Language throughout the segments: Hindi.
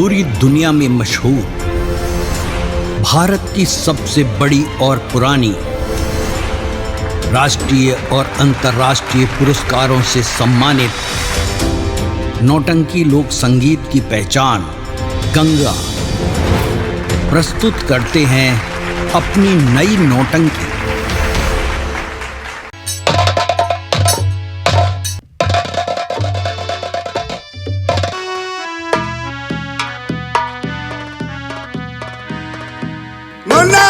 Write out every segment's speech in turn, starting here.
पूरी दुनिया में मशहूर, भारत की सबसे बड़ी और पुरानी, राष्ट्रीय और अंतर्राष्ट्रीय पुरस्कारों से सम्मानित नौटंकी लोक संगीत की पहचान गंगा प्रस्तुत करते हैं अपनी नई नौटंकी। मुन्ना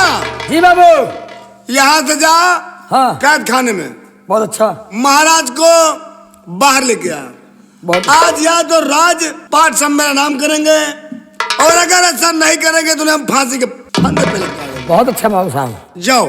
जी बाबू। यहाँ से जा। हाँ। कैद खाने में। बहुत अच्छा। महाराज को बाहर लेके आ। बहुत आज या तो राज पाठ सब मेरा नाम करेंगे और अगर ऐसा नहीं करेंगे तो हम फांसी के फंदे पे लटका देंगे। बहुत अच्छा बाबू साहब। जाओ।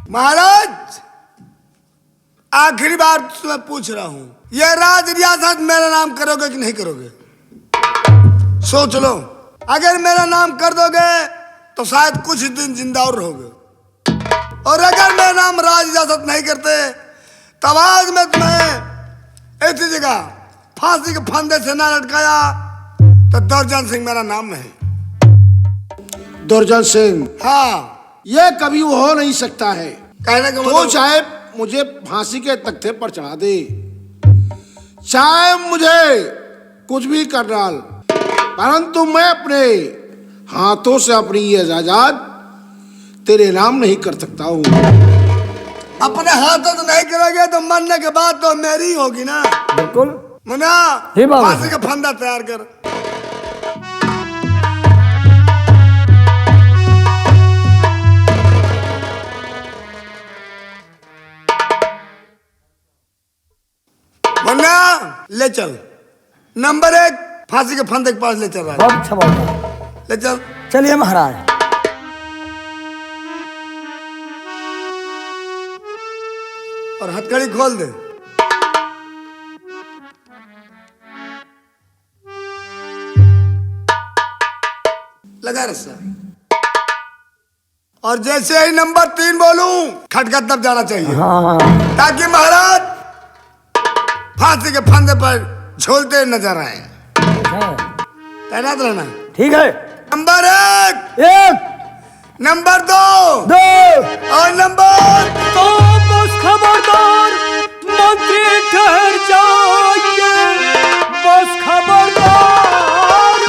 महाराज आखिरी बार तुम्हें पूछ रहा हूं, यह राज रियासत मेरा नाम करोगे कि नहीं करोगे? सोच लो। अगर मेरा नाम कर दोगे तो शायद कुछ दिन जिंदा और रहोगे, और अगर मेरा नाम राज रियासत नहीं करते तब आज मैं तुम्हें ऐसी जगह फांसी के फंदे से ना लटकाया तो दुर्जन सिंह मेरा नाम है। दुर्जन सिंह? हाँ। यह कभी हो नहीं सकता है। कहने का तो मतलब चाहे मुझे फांसी के तख्ते पर चढ़ा दे, चाहे मुझे कुछ भी कर डाल, परंतु मैं अपने हाथों से अपनी ये जायदाद तेरे नाम नहीं कर सकता हूँ। अपने हाथों से नहीं करोगे तो मरने के बाद तो मेरी होगी ना। बिल्कुल। मुन्ना हे बाबा। फांसी का फंदा तैयार कर। मुन्ना ले चल। नंबर 1 फांसी के फंदे के पास ले चल रहा है। बहुत अच्छा बाबू साहब। ले चल। चलिए महाराज। और हथकड़ी खोल दे। लगा रस्सा। और जैसे ही नंबर 3 बोलूं खटखट तब जाना चाहिए। हाँ। ताकि महाराज फांसी के फंदे पर झूलते नजर आए। तैनात रहना। ठीक है। नंबर 1, 1, नंबर 2, 2 और नंबर तो बस खबरदार, मंत्री ठहर जाइए। बस खबरदार,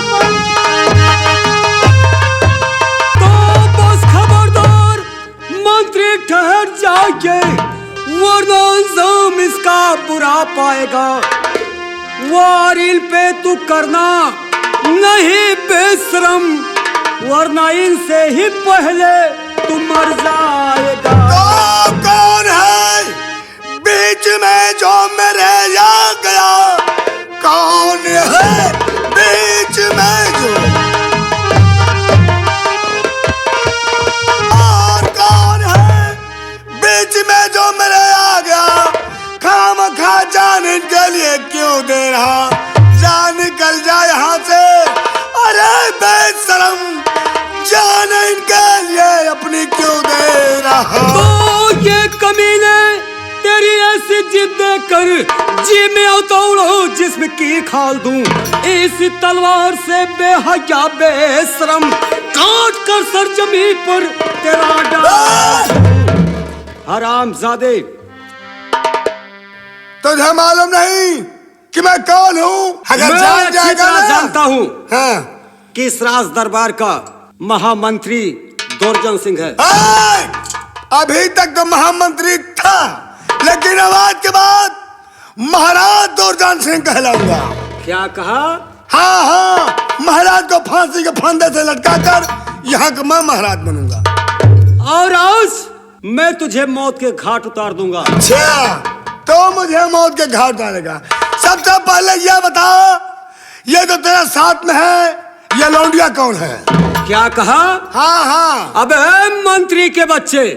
तो बस खबरदार, मंत्री ठहर जाइए, वरना अंजाम इसका बुरा पाएगा। वारिल पे तू करना नहीं बेशरम, वरना इनसे ही पहले तू मर जाएगा। तो कौन है बीच में जो मेरे आ गया? कौन है बीच में जो? और कौन है बीच में जो मेरे आ गया? खामखा जान इनके लिए क्यों दे रहा? जान निकल जाए यहाँ से। अरे बेशरम, जान इनके लिए अपनी क्यों दे रहा? तो ये कमीने तेरी ऐसी जिद कर जी में उतौड़ो जिसमें की खाल दूं। इस तलवार से बेहया बेशरम काट कर सर जमीन पर तेरा डाल। हरामजादे, तुझे मालूम नहीं कि मैं कौन हूँ? अगर मैं जान अच्छी जाएगा तरह ना। जानता हूँ हाँ। कि इस राज दरबार का महामंत्री दुर्जन सिंह है। अभी तक तो महामंत्री था, लेकिन आवाज के बाद महाराज दुर्जन सिंह कहलाऊंगा। क्या कहा? हाँ हाँ, महाराज को फांसी के फंदे से लटकाकर यहाँ का मैं महाराज बनूंगा। और आज मैं तुझे मौत के घाट उतार दूंगा। अच्छा, तो मुझे मौत के घाट उतारेगा। सबसे पहले ये बताओ, ये जो तेरा साथ में है, ये लौंडिया कौन है? क्या कहा? हाँ हाँ। अबे मंत्री के बच्चे,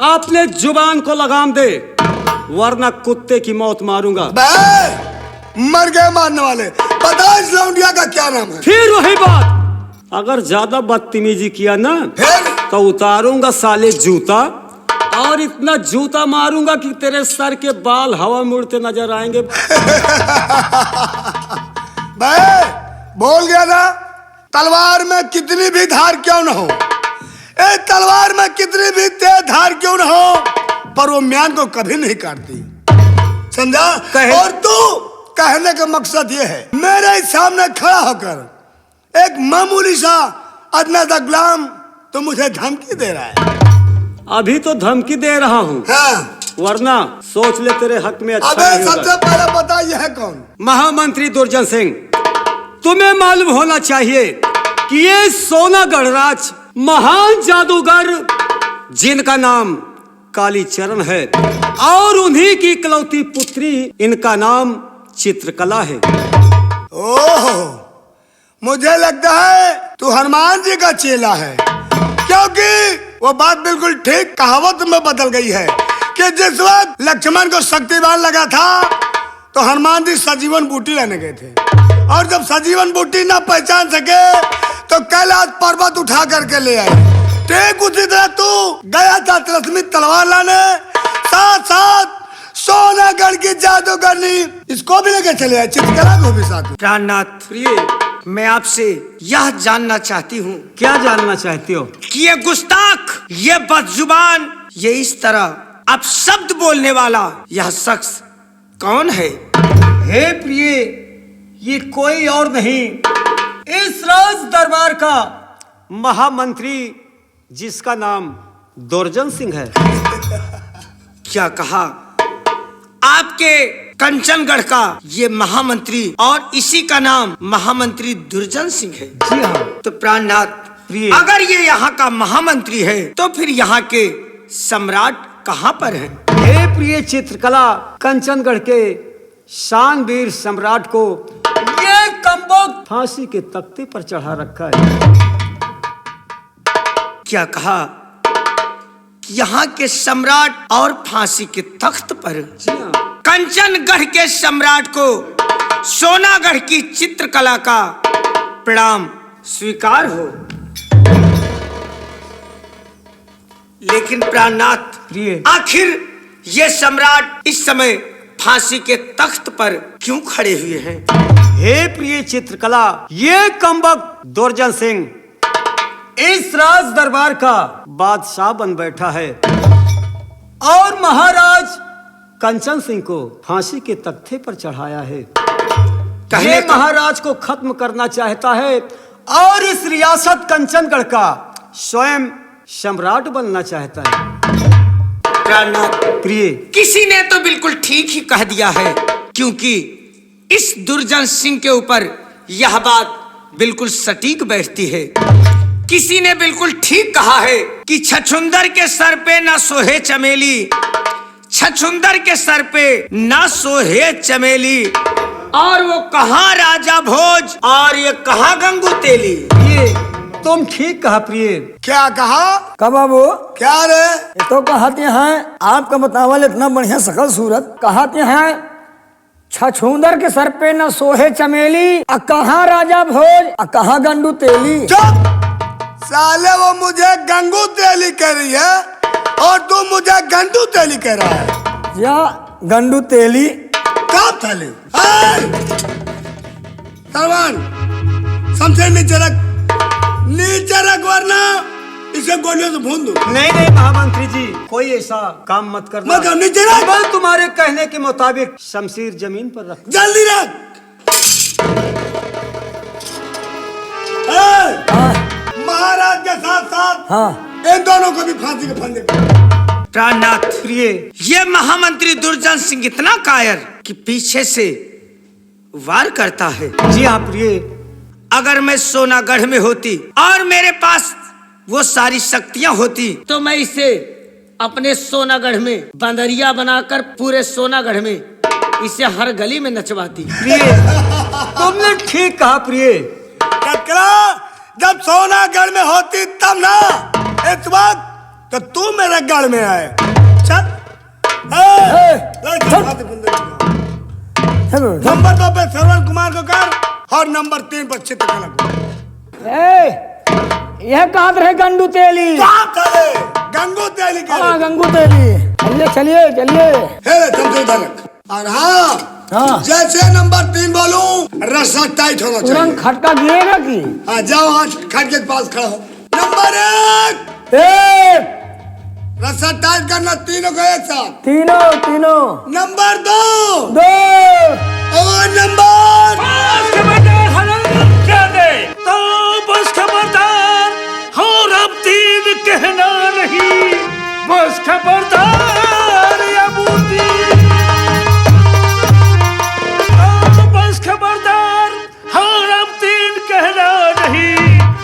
अपने जुबान को लगाम दे, वरना कुत्ते की मौत मारूंगा। बे, मर गए मारने वाले। बता इस लौंडिया का क्या नाम है? फिर वही बात, अगर ज्यादा बदतमीजी किया ना फिर तो उतारूंगा साले जूता, और इतना जूता मारूंगा कि तेरे सर के बाल हवा में उड़ते नजर आएंगे। बे, बोल गया ना, तलवार में कितनी भी धार क्यों न हो, एक तलवार में कितनी भी तेज धार क्यों न हो, पर वो म्यान को कभी नहीं काटती, समझा? और तू कहने का मकसद ये है, मेरे सामने खड़ा होकर एक मामूली सा अदना सा गुलाम तो मुझे धमकी दे रहा है। अभी तो धमकी दे रहा हूँ, हाँ। वरना सोच ले तेरे हक में अच्छा अबे नहीं होगा। सबसे पहले बता, यह है कौन? महामंत्री दुर्जन सिंह, तुम्हें मालूम होना चाहिए कि ये सोना गढ़राज महान जादूगर जिनका नाम कालीचरण है, और उन्हीं की इकलौती पुत्री, इनका नाम चित्रकला है। ओह, मुझे लगता है तू हनुमान जी का चेला है, क्योंकि वो बात बिल्कुल ठीक कहावत में बदल गई है कि जिस वक्त लक्ष्मण को शक्तिवान लगा था तो हनुमान जी सजीवन बूटी लेने गए थे, और जब सजीवन बूटी ना पहचान सके तो कैलाश पर्वत उठा करके ले आए। ठीक उसी तरह तू गया था तिलस्मी तलवार लाने, साथ साथ सोनागढ़ की जादूगरनी इसको भी लेके चले आए, चित्रकला को भी साथ में। प्राणनाथ, प्रिय, मैं आपसे यह जानना चाहती हूँ क्या जानना चाहती हो? कि ये गुस्ताख, ये बदजुबान, ये इस तरह अब शब्द बोलने वाला यह शख्स कौन है? हे प्रिय, ये कोई और नहीं, इस राज दरबार का महामंत्री जिसका नाम दुर्जन सिंह है। क्या कहा? आपके कंचनगढ़ का ये महामंत्री, और इसी का नाम महामंत्री दुर्जन सिंह है? जी हाँ। तो प्राणनाथ, प्रिय, अगर ये यहाँ का महामंत्री है तो फिर यहाँ के सम्राट कहाँ पर हैं? हे प्रिय चित्रकला, कंचनगढ़ के शानवीर सम्राट को ये कमबख्त फांसी के तख्ते पर चढ़ा रखा है। क्या कहा? यहाँ के सम्राट और फांसी के तख्त पर? जी हाँ। कंचनगढ़ के सम्राट को सोनागढ़ की चित्रकला का प्रणाम स्वीकार हो। लेकिन प्राणनाथ, प्रिय, आखिर ये सम्राट इस समय फांसी के तख्त पर क्यों खड़े हुए हैं? हे प्रिय चित्रकला, ये कमबख्त दुर्जन सिंह इस राज दरबार का बादशाह बन बैठा है, और महाराज कंचन सिंह को फांसी के तख्ते पर चढ़ाया है। ये महाराज को खत्म करना चाहता है, और इस रियासत कंचनगढ़ का स्वयं सम्राट बनना चाहता है। प्राणनाथ, प्रिय, किसी ने तो बिल्कुल ठीक ही कह दिया है, क्योंकि इस दुर्जन सिंह के ऊपर यह बात बिल्कुल सटीक बैठती है। किसी ने बिल्कुल ठीक कहा है कि छछुंदर के सर पे ना सोहे चमेली, छछुंदर के सर पे ना सोहे चमेली, और वो कहाँ राजा भोज और ये कहाँ गंगू तेली। ये तुम ठीक कहा प्रिय। क्या कहा? कब बाबू? क्या रे? ये तो कहते हैं आपका बतावल इतना बढ़िया सकल सूरत, कहते हैं छछूंदर के सर पे न सोहे चमेली, आ कहाँ राजा भोज, आ कहाँ गंडू तेली। चुप साले, वो मुझे गंगू तेली कह रही है और तू मुझे गंडू तेली कह रहा है। या गंडू तेली कब तेली? सरवान, समझे नीचे रख वरना इसे गोलियों से भून दूं। नहीं नहीं महामंत्री जी, कोई ऐसा काम मत करना। मत नीचे रख। मैं तुम्हारे कहने के मुताबिक शमशीर जमीन पर रख। जल्दी रख। महाराज के साथ साथ हाँ इन दोनों को भी फांसी के फंदे। प्राणनाथ, प्रिय, ये महामंत्री दुर्जन सिंह इतना कायर कि पीछे से वार करता है। जी हाँ प्रिय, अगर मैं सोनागढ़ में होती और मेरे पास वो सारी शक्तियां होती तो मैं इसे अपने सोनागढ़ में बंदरिया बनाकर पूरे सोनागढ़ में इसे हर गली में नचवाती। प्रिय, तुमने ठीक कहा प्रिय। ककरा जब सोनागढ़ में होती तब ना, इस वक्त तो तू मेरे गढ़ में आए। चल नंबर 2 पे श्रवण कुमार को कर और नंबर 3 पर चित्रकला को। यह कहाँ रहे गंडू तेली? कहाँ करे? गंगू तेली करे। हाँ गंगू तेली। चलिए चलिए चलिए। हे तुम से इधर रख। और हाँ, जैसे नंबर 3 बोलूं रस्सा टाइट होना चाहिए। तुरंत खटका गिरेगा की? हाँ जाओ, हाँ खटके के पास खड़ा हो। नंबर 1 रस्सा टाइट करना, तीनों को एक साथ। तीनों। नंबर 2 और नंबर बस खबरदार और अब 3 कहना नहीं, बस खबरदार या बूटी, बस खबरदार और अब 3 कहना नहीं,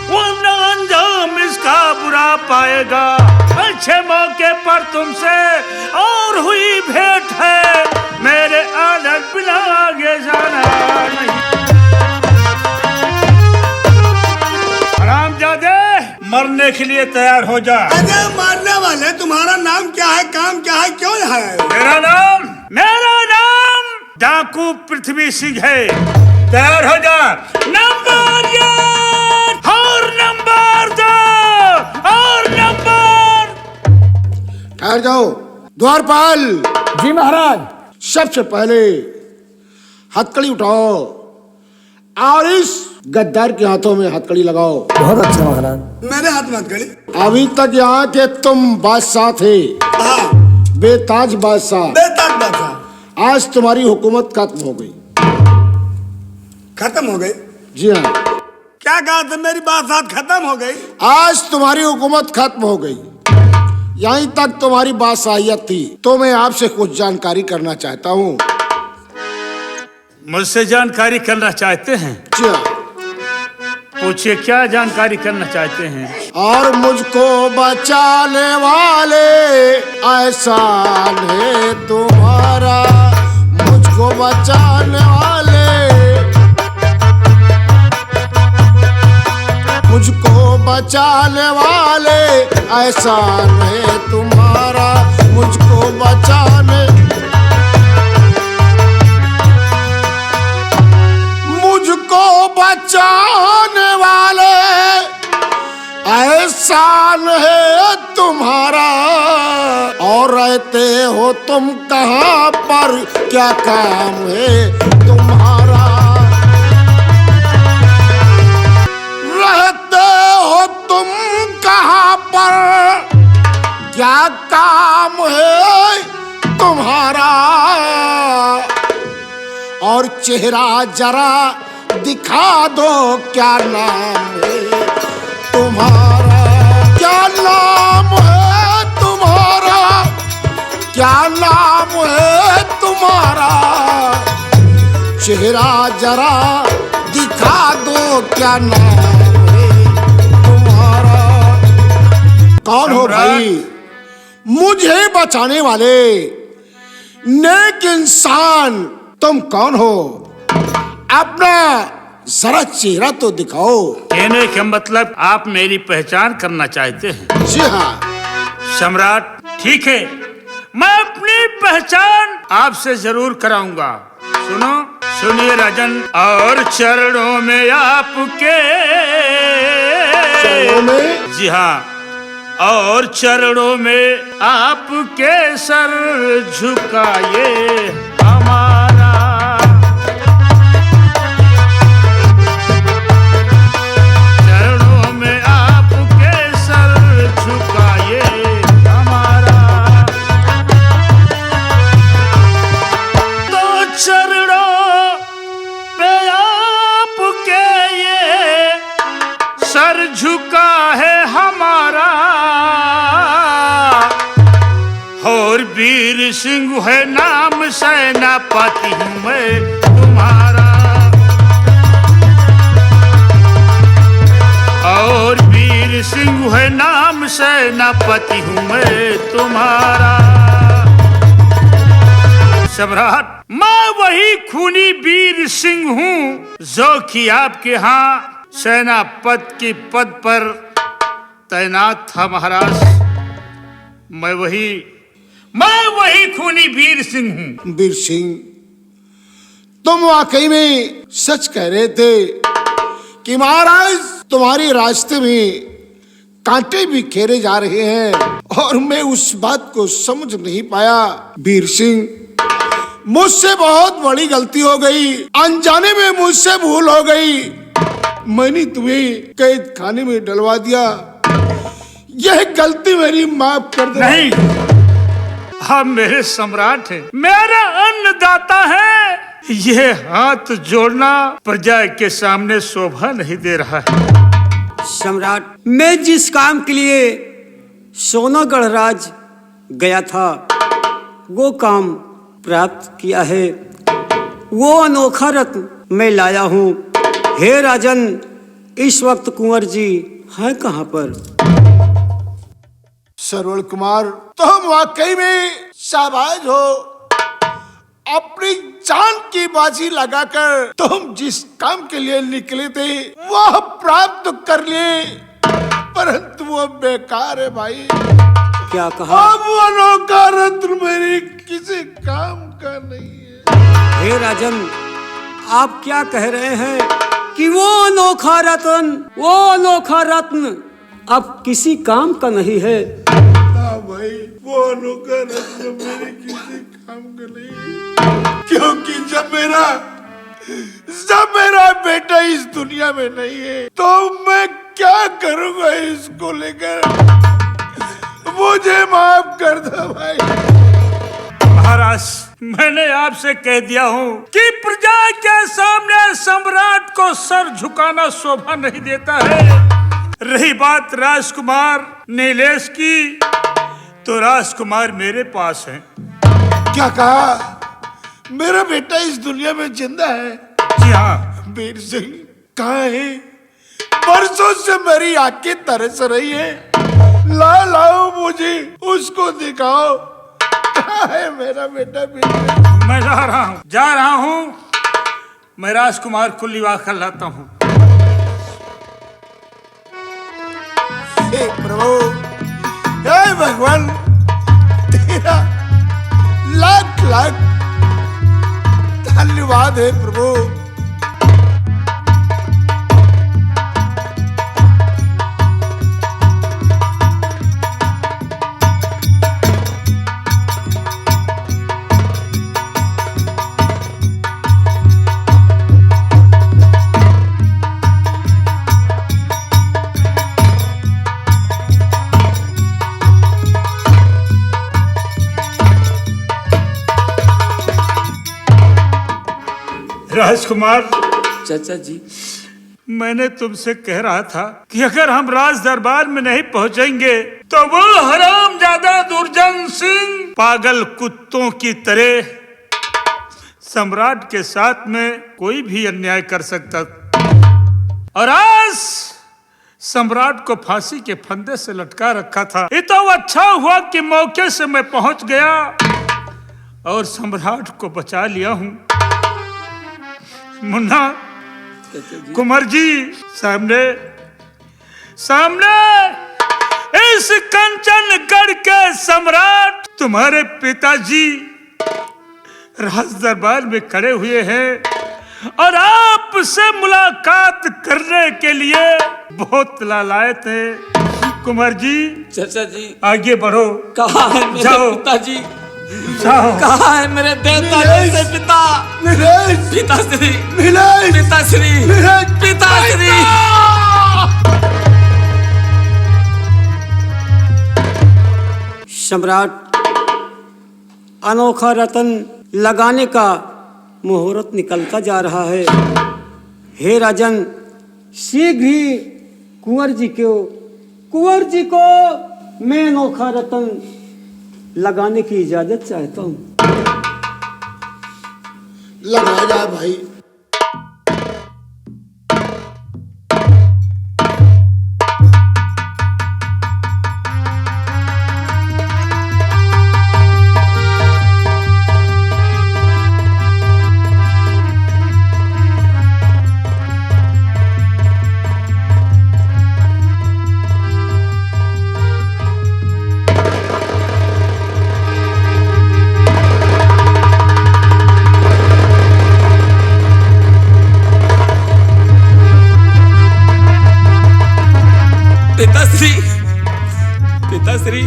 वरना अंजाम इसका बुरा पाएगा। अच्छे मौके पर तुमसे और हुई भेंट है, मेरे आदत बिना आगे जाना नहीं। रामजादे मरने के लिए तैयार हो जा। अरे मारने वाले, तुम्हारा नाम क्या है, काम क्या है, क्यों यहाँ आए हो? मेरा नाम डाकू पृथ्वी सिंह है। तैयार हो जा। नंबर 1 और नंबर 2 और नंबर। ठहर जाओ। द्वारपाल जी महाराज। सबसे पहले हथकड़ी उठाओ और इस गद्दार के हाथों में हथकड़ी लगाओ। बहुत अच्छा महाराज। मेरे हाथ मत खड़ी। अभी तक यहाँ के तुम बादशाह थे, हाँ बेताज बादशाह। बेताज बादशाह। आज तुम्हारी हुकूमत खत्म हो गई। खत्म हो गई? जी हाँ। क्या कहा था? मेरी बादशाहत खत्म हो गई? आज तुम्हारी हुकूमत खत्म हो गई। यहीं तक तुम्हारी बादशाहियत थी। तो मैं आपसे कुछ जानकारी करना चाहता हूँ। मुझसे जानकारी करना चाहते हैं? जी हाँ। पूछिए, क्या जानकारी करना चाहते हैं? और मुझको बचाने वाले एहसान है तुम्हारा, मुझको बचाने वाले, मुझको बचाने वाले एहसान है तुम्हारा, मुझको बचाने, मुझको बचाने वाले एहसान है तुम्हारा। और रहते हो तुम कहाँ पर, क्या काम है तुम्हारा? रहते हो तुम कहाँ पर, क्या काम है तुम्हारा? और चेहरा जरा दिखा दो, क्या नाम है तुम्हारा? क्या नाम है तुम्हारा? क्या नाम है तुम्हारा? चेहरा जरा दिखा दो, क्या नाम है तुम्हारा? कौन हो भाई? मुझे बचाने वाले नेक इंसान तुम कौन हो? अपना जरा चेहरा तो दिखाओ। कहने का मतलब आप मेरी पहचान करना चाहते हैं? जी हाँ सम्राट, ठीक है, मैं अपनी पहचान आपसे जरूर कराऊंगा। सुनो, सुनिए राजन। और चरणों में आपके, चरणों में? जी हाँ, और चरणों में आपके सर झुकाए हमारा। चरणों में आपके सर झुकाए हमारा। तो चरणों पे आपके ये सर झुका है हमारा। और वीर सिंह है नाम, सेनापति हूँ मैं तुम्हारा। सेनापति हूँ मैं तुम्हारा। सम्राट, मैं वही खूनी वीर सिंह हूँ जो कि आपके यहाँ सेनापति के पद पर तैनात था महाराज। मैं वही खूनी वीर सिंह हूँ। वीर सिंह, तुम वाकई में सच कह रहे थे कि महाराज तुम्हारे रास्ते में कांटे भी खेरे जा रहे हैं, और मैं उस बात को समझ नहीं पाया। वीर सिंह, मुझसे बहुत बड़ी गलती हो गई, अनजाने में मुझसे भूल हो गई। मैंने तुम्हें कैद खाने में डलवा दिया, यह गलती मेरी माफ कर दो। नहीं, आप मेरे सम्राट हैं, मेरा अन्नदाता है। ये हाथ जोड़ना प्रजा के सामने शोभा नहीं दे रहा है। सम्राट, मैं जिस काम के लिए सोनागढ़ राज गया था वो काम प्राप्त किया है। वो अनोखा रत्न मैं लाया हूँ। हे राजन, इस वक्त कुंवर जी हैं कहाँ पर? श्रवण कुमार, तुम वाकई में शाबाश हो। अपनी जान की बाजी लगाकर तुम जिस काम के लिए निकले थे वह प्राप्त कर लिए, परंतु वो बेकार है भाई। क्या कहा? अब वो अनोखा रत्न मेरे किसी काम का नहीं है। हे राजन, आप क्या कह रहे हैं कि वो अनोखा रत्न अब किसी काम का नहीं है? हाँ भाई, वो अनोखा रत्न मेरे किसी काम का नहीं है, क्योंकि जब मेरा बेटा इस दुनिया में नहीं है तो मैं क्या करूंगा इसको लेकर। मुझे माफ कर दो भाई। महाराज, मैंने आपसे कह दिया हूँ कि प्रजा के सामने सम्राट को सर झुकाना शोभा नहीं देता है। रही बात राजकुमार नीलेश की, तो राजकुमार मेरे पास है। क्या कहा? मेरा बेटा इस दुनिया में जिंदा है? जी हाँ। वीर सिंह कहाँ है? परसों से मेरी आंखें तरस रही है। लाओ मुझे उसको दिखाओ। कहाँ है मेरा बेटा? मैं जा रहा हूँ। मैं राजकुमार को लिवा कर लाता हूँ। हे प्रभु, हे भगवान, तेरा लाख लाख धन्यवाद है प्रभु। राजकुमार, चाचा जी, मैंने तुमसे कह रहा था कि अगर हम राज दरबार में नहीं पहुंचेंगे तो वो हरामजादा दुर्जन सिंह पागल कुत्तों की तरह सम्राट के साथ में कोई भी अन्याय कर सकता। और आज सम्राट को फांसी के फंदे से लटका रखा था। ये तो अच्छा हुआ कि मौके से मैं पहुंच गया और सम्राट को बचा लिया हूं। मुन्ना, कुंवर जी, सामने इस कंचनगढ़ के सम्राट तुम्हारे पिताजी राज दरबार में खड़े हुए हैं और आपसे मुलाकात करने के लिए बहुत लालाए थे। कुंवर जी, चाचा जी, आगे बढ़ो। कहाँ है मेरे जाओ। पिताजी? जाओ। कहाँ है मेरे देवता जैसे पिता? पिताश्री, पिताश्री। सम्राट, अनोखा रतन लगाने का मुहूर्त निकलता जा रहा है। हे राजन, शीघ्र ही कुंवर जी को मैं अनोखा रतन लगाने की इजाजत चाहता हूँ। लगाया जाए भाई। पिताश्री, पिताश्री,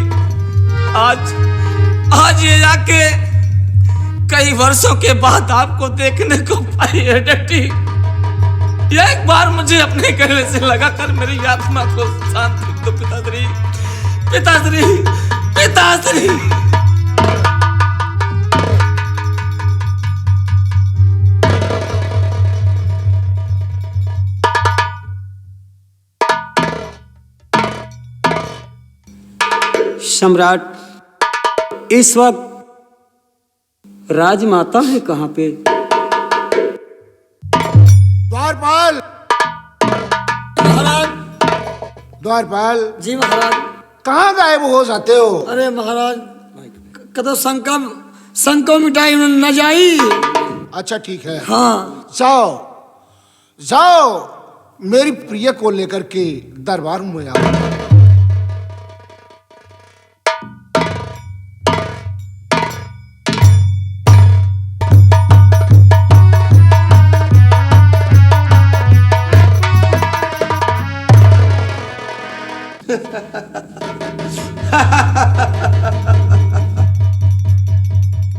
आज ये जाके कई वर्षों के बाद आपको देखने को पाई है डटी। एक बार मुझे अपने गले से लगाकर मेरी आत्मा को शांति दो पिताश्री, पिताश्री, पिताश्री। सम्राट, इस वक्त राजमाता है कहाँ पे? द्वारपाल, महाराज। द्वारपाल, जी महाराज। कहाँ गायब हो जाते हो? अरे महाराज, कदो संको मिटाई न जाई। अच्छा ठीक है, हाँ। जाओ जाओ, मेरी प्रिय को लेकर के दरबार में आओ।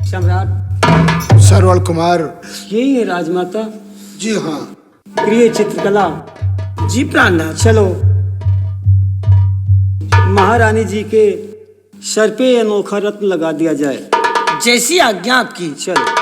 सम्राट, सरवण कुमार। यही है राजमाता? जी हाँ। प्रिय चित्रकला, जी प्राणनाथ। चलो महारानी जी के सर पे अनोखा रत्न लगा दिया जाए। जैसी आज्ञा आपकी। चलो।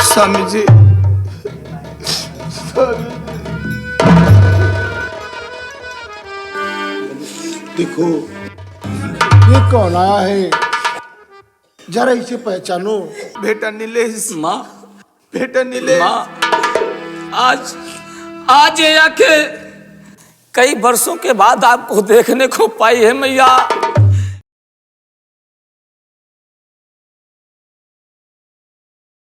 स्वामी जी, देखो ये कौन आया है, जरा इसे पहचानो। बेटा नीलेश, माँ, बेटा नीलेश। माँ, आज ये आके कई वर्षों के बाद आपको देखने को पाई है मैया।